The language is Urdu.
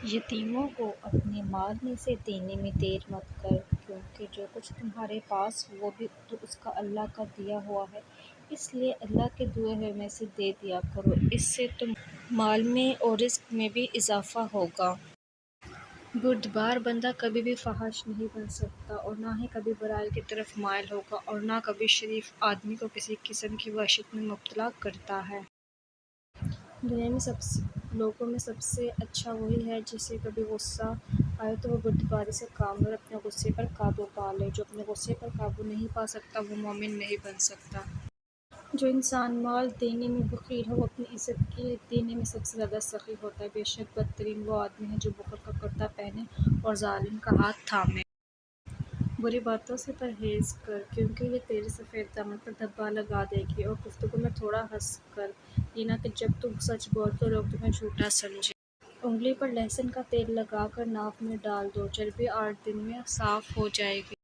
یتیموں کو اپنے مال میں سے دینے میں دیر مت کر، کیونکہ جو کچھ تمہارے پاس وہ بھی تو اس کا اللہ کا دیا ہوا ہے، اس لیے اللہ کے دیے ہوئے میں سے دے دیا کرو، اس سے تم مال میں اور رزق میں بھی اضافہ ہوگا۔ بردبار بندہ کبھی بھی فحش نہیں بن سکتا اور نہ ہی کبھی برائی کی طرف مائل ہوگا، اور نہ کبھی شریف آدمی کو کسی قسم کی وحشت میں مبتلا کرتا ہے۔ دنیا میں لوگوں میں سب سے اچھا وہی ہے جسے کبھی غصہ آئے تو وہ بردباری سے کام لے اور اپنے غصے پر قابو پا لے۔ جو اپنے غصے پر قابو نہیں پا سکتا وہ مومن نہیں بن سکتا۔ جو انسان مال دینے میں بخیل ہو وہ اپنی عزت کے دینے میں سب سے زیادہ سخی ہوتا ہے۔ بے شک بدترین وہ آدمی ہے جو بخل کا کرتہ پہنے اور ظالم کا ہاتھ تھامے۔ بری باتوں سے پرہیز کر، کیونکہ یہ تیرے سفید دامن پر دھبا لگا دے گی، اور گفتگو میں تھوڑا ہنس کر، یہ نہ کہ جب تم سچ بولو تو لوگ تمہیں جھوٹا سمجھیں۔ انگلی پر لہسن کا تیل لگا کر ناک میں ڈال دو، چربی 8 دن میں صاف ہو جائے گی۔